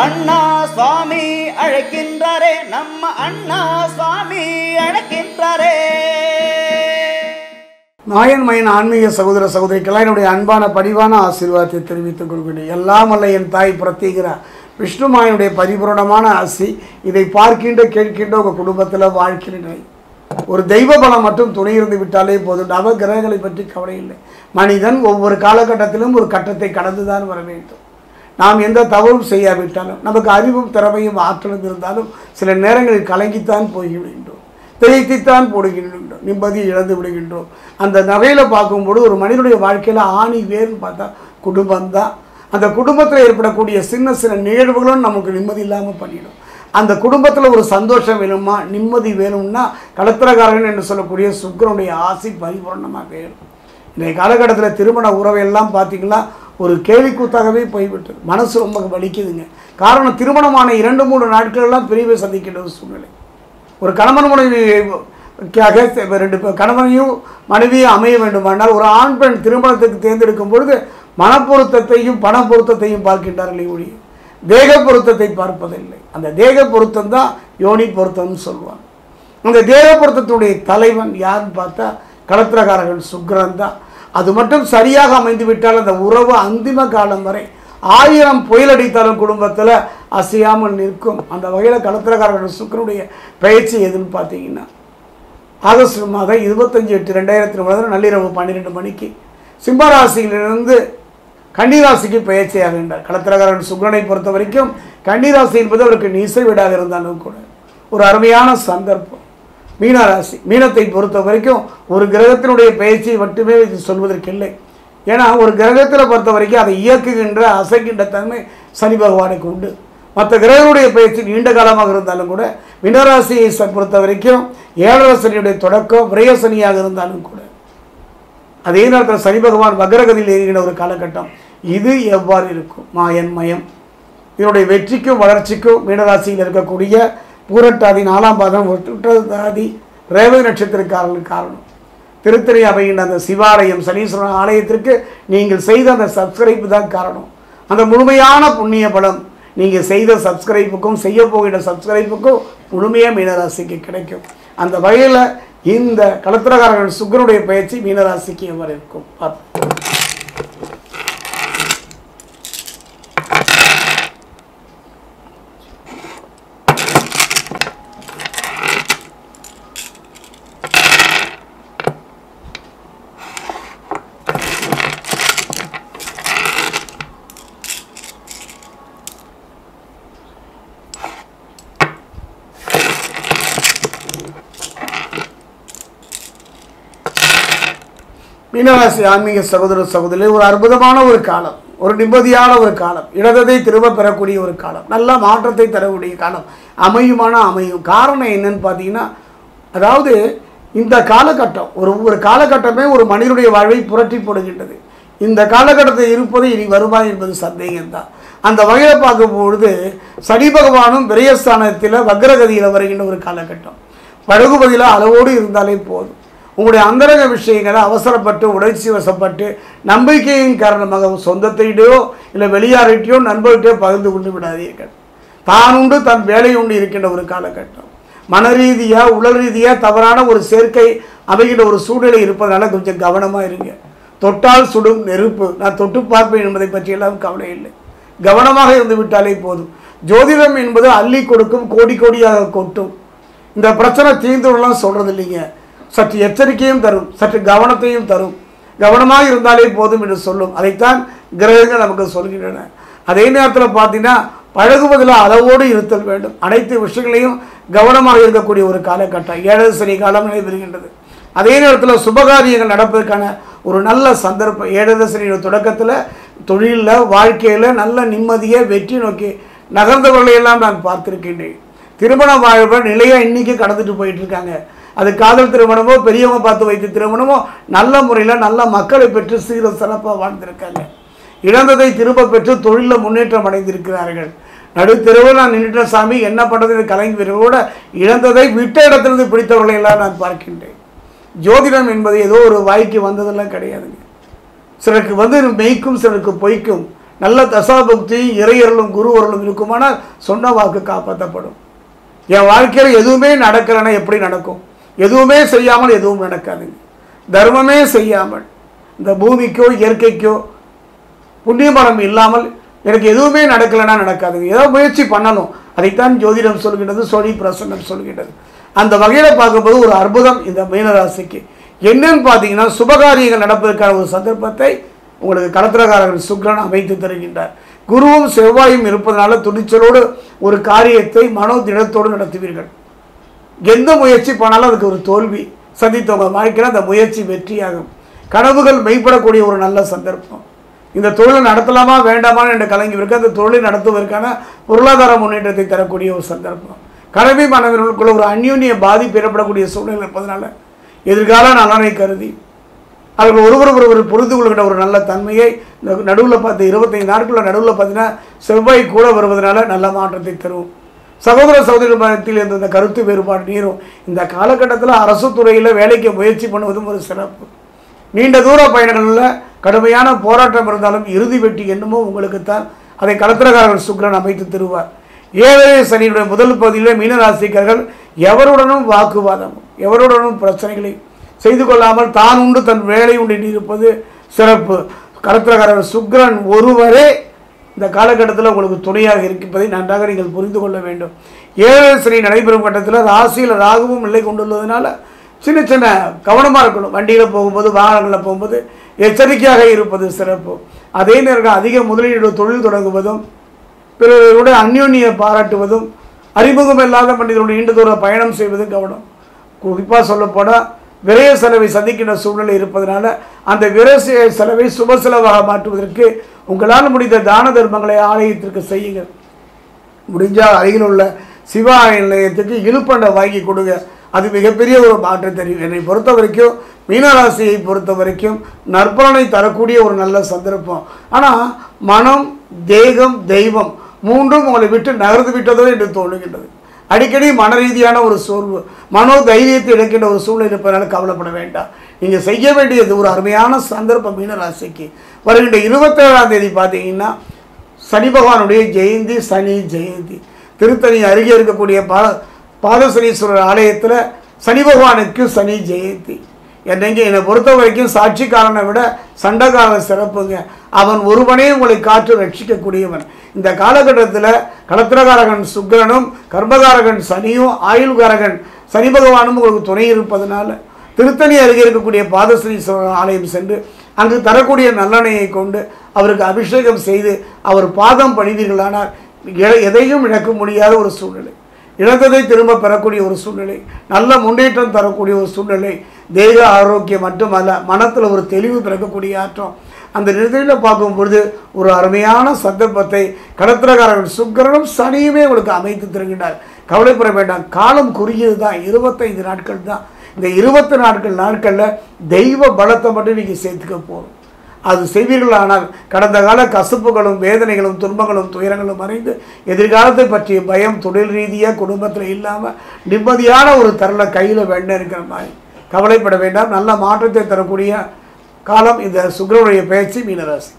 அண்ணா சுவாமி அழைக்கின்றாரே, நம்ம அண்ணா சுவாமி அழைக்கின்றாரே. நாயன்மயன் ஆன்மீக சகோதர சகோதரிக்கெல்லாம் என்னுடைய அன்பான பணிவான ஆசீர்வாதத்தை தெரிவித்துக் கொள்கிறேன். எல்லாம் அல்ல என் தாய் பிரத்யேகிற விஷ்ணுமாயனுடைய பரிபூரணமான ஆசி இதை பார்க்கின்ற கேட்கின்ற உங்கள் குடும்பத்தில் வாழ்க்கிறேன். ஒரு தெய்வ பலம் மட்டும் துணை இருந்து விட்டாலே போதும். நவ கிரகங்களை பற்றி கவலை இல்லை. மனிதன் ஒவ்வொரு காலகட்டத்திலும் ஒரு கட்டத்தை கடந்துதான் வர வேண்டும். நாம் எந்த தவறும் செய்யாவிட்டாலும் நமக்கு அறிவும் திறமையும் ஆற்றலும் இருந்தாலும் சில நேரங்களில் கலங்கித்தான் போய்விடுகின்றோம், திகைத்துத்தான் போடுகின்றோம், நிம்மதியை இழந்து விடுகின்றோம். அந்த நகையில் பார்க்கும்போது ஒரு மனிதனுடைய வாழ்க்கையில் ஆணி வேர்னு பார்த்தா குடும்பம்தான். அந்த குடும்பத்தில் ஏற்படக்கூடிய சின்ன சின்ன நிகழ்வுகளும் நமக்கு நிம்மதி இல்லாமல் பண்ணிடும். அந்த குடும்பத்தில் ஒரு சந்தோஷம் வேணுமா, நிம்மதி வேணும்னா களத்திரக்காரன் என்று சொல்லக்கூடிய சுக்கிரனுடைய ஆசி பரிபூர்ணமாக வேணும். இன்றைய காலகட்டத்தில் திருமண உறவையெல்லாம் பார்த்திங்கன்னா ஒரு கேலிக்கூத்தாகவே போய்விட்டது. மனசு ரொம்ப வலிக்குதுங்க. காரணம், திருமணமான 2-3 நாட்களெல்லாம் பிரிவை சந்திக்கின்ற ஒரு சூழ்நிலை. ஒரு கணவன் மனைவிக்காக 2 கணவனையும் மனைவியும் அமைய வேண்டுமானால் ஒரு ஆண் பெண் திருமணத்துக்கு தேர்ந்தெடுக்கும் பொழுது மனப்பொருத்தத்தையும் பண பொருத்தத்தையும் பார்க்கின்றார்களே ஒழிய தேக பொருத்தத்தை பார்ப்பதில்லை. அந்த தேக பொருத்தம் தான் யோனி பொருத்தம்னு சொல்லுவாங்க. அந்த தேக பொருத்தத்துடைய தலைவன் யாருன்னு பார்த்தா களத்திரக்காரர்கள் சுக்கிரன் தான். அது மட்டும் சரியாக அமைந்து விட்டால் அந்த உறவு அந்திம காலம் வரை 1000 புயல் அடித்தாலும் குடும்பத்தில் அசையாமல் நிற்கும். அந்த வகையில் களத்திரக்காரர்கள் சுக்கிரனுடைய பயிற்சி எதுன்னு பார்த்தீங்கன்னா ஆகஸ்ட் மாதம் 25/8/2020 நள்ளிரவு 12 மணிக்கு சிம்மராசியிலிருந்து கன்னிராசிக்கு பயிற்சி ஆகின்றார். களத்திரக்காரர்கள் சுக்கிரனை பொறுத்த வரைக்கும் கன்னிராசி என்பது அவருக்கு நீசை வீடாக இருந்தாலும் கூட ஒரு அருமையான சந்தர்ப்பம். மீனராசி, மீனத்தை பொறுத்த வரைக்கும் ஒரு கிரகத்தினுடைய பயிற்சியை மட்டுமே இது சொல்வதற்கு இல்லை. ஏன்னா ஒரு கிரகத்தில் பொறுத்த வரைக்கும் அதை இயக்குகின்ற அசைக்கின்ற தன்மை சனி பகவானுக்கு உண்டு. மற்ற கிரகங்களுடைய பயிற்சி நீண்ட காலமாக இருந்தாலும் கூட மீனராசியை பொறுத்த வரைக்கும் 7ரை சனியுடைய தொடக்கம் விரயசனியாக இருந்தாலும் கூட அதே நேரத்தில் சனி பகவான் வக்ரகதியில் ஏறுகிற ஒரு காலகட்டம். இது எவ்வாறு இருக்கும்? மாயன்மயம். இதனுடைய வெற்றிக்கும் வளர்ச்சிக்கும் மீனராசியில் இருக்கக்கூடிய பூரட்டாதி 4ஆம் பாதம் உத்திரட்டாதி ரேவதி நட்சத்திரக்காரர்களுக்கு காரணம். திருத்தணி அமைகின்ற அந்த சிவாலயம் சனீஸ்வரன் ஆலயத்திற்கு நீங்கள் செய்த அந்த சப்ஸ்கிரைப்பு தான் காரணம். அந்த முழுமையான புண்ணிய பலம் நீங்கள் செய்த சப்ஸ்கிரைப்புக்கும் செய்ய போகின்ற சப்ஸ்கிரைப்புக்கும் முழுமையாக மீனராசிக்கு கிடைக்கும். அந்த வகையில் இந்த களத்திரக்காரர்கள் சுக்கிரனுடைய பயிற்சி மீனராசிக்கு எவ்வாறு இருக்கும் பார்ப்போம். மீனராசி ஆன்மீக சகோதர சகோதரி, ஒரு அற்புதமான ஒரு காலம், ஒரு நிம்மதியான ஒரு காலம், இடதை திரும்ப பெறக்கூடிய ஒரு காலம், நல்ல மாற்றத்தை தரக்கூடிய காலம் அமையும். காரணம் என்னன்னு பார்த்தீங்கன்னா, அதாவது இந்த காலகட்டம் ஒவ்வொரு காலகட்டமே ஒரு மனிதனுடைய வாழ்வை புரட்டி போடுகின்றது. இந்த காலகட்டத்தில் இருப்பது இனி வருமா என்பது சந்தேகம்தான். அந்த வகையில் பார்க்கும்பொழுது சனி பகவானும் விரயஸ்தானத்தில் வக்ரகதியில் வருகின்ற ஒரு காலகட்டம். பழகுவதில் அளவோடு இருந்தாலே போதும். உங்களுடைய அந்தரங்க விஷயங்களை அவசரப்பட்டு உணர்ச்சி வசப்பட்டு நம்பிக்கையின் காரணமாக சொந்தத்தையோ இல்லை வெளியாரிட்டையோ நண்பர்கிட்டையோ பகிர்ந்து கொண்டு விடாதீர்கள். தான் உண்டு தன் வேலை உண்டு இருக்கின்ற ஒரு காலகட்டம். மன ரீதியாக உடல் ரீதியாக தவறான ஒரு சேர்க்கை அமைகின்ற ஒரு சூழ்நிலை இருப்பதனால கொஞ்சம் கவனமாக இருங்க. தொட்டால் சுடும் நெருப்பு, நான் தொட்டு பார்ப்பேன் என்பதை பற்றியெல்லாம் கவலை இல்லை. கவனமாக இருந்து விட்டாலே போதும். ஜோதிடம் என்பது அள்ளி கொடுக்கும், கோடி கோடியாக கொட்டும். இந்த பிரச்சனை தீர்ந்துலாம் சொல்கிறது இல்லைங்க. சற்று எச்சரிக்கையும் தரும், சற்று கவனத்தையும் தரும். கவனமாக இருந்தாலே போதும் என்று சொல்லும். அதைத்தான் கிரகங்கள் நமக்கு சொல்கின்றன. அதே நேரத்தில் பார்த்தீங்கன்னா பழகுவதில் அளவோடு இருத்தல் வேண்டும். அனைத்து விஷயங்களையும் கவனமாக இருக்கக்கூடிய ஒரு காலகட்டம். 7ரை சனி காலம் நடைபெறுகின்றது. அதே நேரத்தில் சுபகாரியங்கள் நடப்பதற்கான ஒரு நல்ல சந்தர்ப்பம். 7ரை சனியோட தொடக்கத்தில் தொழிலில் வாழ்க்கையில் நல்ல நிம்மதியை வெற்றி நோக்கி நகர்ந்தவர்களையெல்லாம் நான் பார்த்துருக்கின்றேன். திருமண வாழ்வை நிலையாக இன்றைக்கி கடந்துட்டு போயிட்டுருக்காங்க. அது காதல் திருமணமோ பெரியவங்க பார்த்து வைத்த திருமணமோ நல்ல முறையில் நல்ல மக்களை பெற்று சீர சிறப்பாக வாழ்ந்திருக்காங்க. இழந்ததை திரும்ப பெற்று தொழிலில் முன்னேற்றம் அடைந்திருக்கிறார்கள். நடுத்தெருவில் நான் நின்றுட்ட சாமி என்ன பண்ணுறது கலைஞர்களோட இழந்ததை விட்ட இடத்திலிருந்து பிடித்தவர்களை எல்லாம் நான் பார்க்கின்றேன். ஜோதிடம் என்பது ஏதோ ஒரு வாய்க்கு வந்ததெல்லாம் கிடையாதுங்க. சிலருக்கு மெய்க்கும் சிலருக்கு பொய்க்கும் நல்ல தசாபக்தியும் இறையர்களும் குரு அருளும் இருக்குமானால் சொன்ன வாக்கு காப்பாற்றப்படும். என் வாழ்க்கையில் எதுவுமே நடக்கலைன்னா எப்படி நடக்கும்? எதுவுமே செய்யாமல் எதுவும் நடக்காதுங்க. தர்மமே செய்யாமல் இந்த பூமிக்கோ இயற்கைக்கோ புண்ணியபலம் இல்லாமல் எனக்கு எதுவுமே நடக்கலைன்னா நடக்காதுங்க. ஏதோ முயற்சி பண்ணணும். அதைத்தான் ஜோதிடம் சொல்கின்றது, சோழி பிரசன்னம் சொல்கின்றது. அந்த வகையில் பார்க்கும்போது ஒரு அற்புதம் இந்த மீனராசிக்கு என்னன்னு பார்த்தீங்கன்னா, சுபகாரியங்கள் நடப்பதற்கான ஒரு சந்தர்ப்பத்தை உங்களுக்கு களத்திரகாரர்கள் சுக்கிரன் அமைத்து தருகின்றார். குருவும் செவ்வாயும் இருப்பதனால துணிச்சலோடு ஒரு காரியத்தை மனோதிடத்தோடு நடத்துவீர்கள். எந்த முயற்சி பண்ணாலும் அதுக்கு ஒரு தோல்வி சந்தித்தவங்க வாழ்க்கையில் அந்த முயற்சி வெற்றியாகும். கனவுகள் மெய்ப்படக்கூடிய ஒரு நல்ல சந்தர்ப்பம். இந்த தொழிலை நடத்தலாமா வேண்டாமான்னு என்று கலங்கிவிருக்கு. அந்த தொழிலை நடத்துவதற்கான பொருளாதார முன்னேற்றத்தை தரக்கூடிய ஒரு சந்தர்ப்பம். கனவி மனவர்களுக்குள்ள ஒரு அந்யோன்ய பாதிப்பு ஏற்படக்கூடிய சூழ்நிலை இருப்பதனால எதிர்கால நலனை கருதி அவர்கள் ஒருவர் புரிந்து கொள்கின்ற ஒரு நல்ல தன்மையை இந்த நடுவில் பார்த்து 25 நாட்களில் நடுவில் பார்த்தீங்கன்னா செவ்வாய் கூட வருவதனால நல்ல மாற்றத்தை தரும். சகோதர சகோதரத்தில் இருந்த இந்த கருத்து வேறுபாடு நீரும். இந்த காலகட்டத்தில் அரசு துறையில் வேலைக்கு முயற்சி பண்ணுவதும் ஒரு சிறப்பு. நீண்ட தூர பயணங்களில் கடுமையான போராட்டம் இருந்தாலும் இறுதி வெற்றி என்னமோ உங்களுக்குத்தான். அதை களத்திரகாரர்கள் சுக்கிரன் அமைத்து தருவார். 7 சனியுடைய முதல் பகுதியில் மீனராசிக்காரர்கள் எவருடனும் வாக்குவாதம், எவருடனும் பிரச்சனைகளை செய்து கொள்ளாமல் தான் உண்டு தன் வேலை உண்டு இருப்பது சிறப்பு. களத்திரகாரர்கள் சுக்கிரன் ஒருவரே இந்த காலகட்டத்தில் உங்களுக்கு துணையாக இருப்பதை நன்றாக நீங்கள் புரிந்து கொள்ள வேண்டும். 7 சனி நடைபெறும் கட்டத்தில் ராசியில் ராகுவும் நிலை கொண்டுள்ளதுனால சின்ன சின்ன கவனமாக இருக்கணும். வண்டியில் போகும்போது, வாகனங்களில் போகும்போது எச்சரிக்கையாக இருப்பது சிறப்பு. அதே நேரம் அதிக முதலீடு தொழில் தொடங்குவதும், பிறருடைய அந்யோன்ய பாராட்டுவதும், அறிமுகம் இல்லாத மனிதர்களுடைய நீண்ட தூர பயணம் செய்வதும் கவனம். குறிப்பாக சொல்லப்போனால் விரய செலவை சந்திக்கின்ற சூழ்நிலை இருப்பதனால அந்த விரய செலவை சுப செலவாக மாற்றுவதற்கு உங்களால் முடிந்த தான தர்மங்களை ஆலயத்திற்கு செய்யுங்கள். முடிஞ்சால் அருகில் உள்ள சிவா நிலையத்துக்கு இழுப்பண்டை வாங்கி கொடுங்க. அது மிகப்பெரிய ஒரு மாற்றம் தெரியும். என்னை பொறுத்த வரைக்கும் மீனராசியை பொறுத்த வரைக்கும் நற்பலனை தரக்கூடிய ஒரு நல்ல சந்தர்ப்பம். ஆனால் மனம், தேகம், தெய்வம் மூன்றும் உங்களை விட்டு நகர்ந்து விட்டதோ என்று தோணுகின்றது. அடிக்கடி மன ரீதியான ஒரு சோர்வு, மனோ தைரியத்தை இழக்கின்ற ஒரு சூழ்நிலை இருப்பதனால கவலைப்பட வேண்டாம். நீங்கள் செய்ய வேண்டியது ஒரு அருமையான சந்தர்ப்பம். மீனராசிக்கு வருகின்ற 27ஆம் தேதி பார்த்தீங்கன்னா சனி பகவானுடைய ஜெயந்தி, சனி ஜெயந்தி. திருத்தணி அருகே இருக்கக்கூடிய பாதசனீஸ்வரர் ஆலயத்தில் சனி பகவானுக்கு சனி ஜெயந்தி. என்னை பொறுத்த வரைக்கும் சாட்சிக்காரனை விட சண்டைக்காரன் சிறப்புங்க. அவன் ஒருவனே உங்களை காற்று ரட்சிக்கக்கூடியவன். இந்த காலகட்டத்தில் களத்திரகாரகன் சுக்கிரனும், கர்மகாரகன் சனியும், ஆயுள்காரகன் சனி பகவானும் உங்களுக்கு துணை இருப்பதனால திருத்தணி அருகே இருக்கக்கூடிய பாதசனீஸ்வரர் ஆலயம் சென்று அங்கு தரக்கூடிய நல்லெண்ணெயை கொண்டு அவருக்கு அபிஷேகம் செய்து அவர் பாதம் பணிவீர்களானால் எதையும் இழக்க முடியாத ஒரு சூழ்நிலை, இழந்ததை திரும்ப பெறக்கூடிய ஒரு சூழ்நிலை, நல்ல முன்னேற்றம் தரக்கூடிய ஒரு சூழ்நிலை, தேக ஆரோக்கியம் மட்டுமல்ல மனத்தில் ஒரு தெளிவு பிறக்கக்கூடிய ஆற்றம். அந்த நிலையில் பார்க்கும்பொழுது ஒரு அருமையான சந்தர்ப்பத்தை களத்திரகாரர்கள் சுக்கிரனும் சனியுமே உங்களுக்கு அமைத்து தருகின்றார். கவலைப்பட வேண்டாம். காலம் குறுகியது தான், 25 நாட்கள் தான். இந்த 24 நாட்களில் தெய்வ பலத்தை மட்டும் நீங்கள் சேர்த்துக்க போகும். அது செய்வீர்களானால் கடந்த கால கசப்புகளும் வேதனைகளும் துன்பங்களும் துயரங்களும் மறைந்து எதிர்காலத்தை பற்றிய பயம் தொழில் ரீதியாக குடும்பத்தில் இல்லாமல் நிம்மதியான ஒரு தருண கையில் வெண்ண இருக்கிற மாதிரி கவலைப்பட வேண்டாம். நல்ல மாற்றத்தை தரக்கூடிய காலம் இந்த சுக்கிரனுடைய பயிற்சி மீனராசி.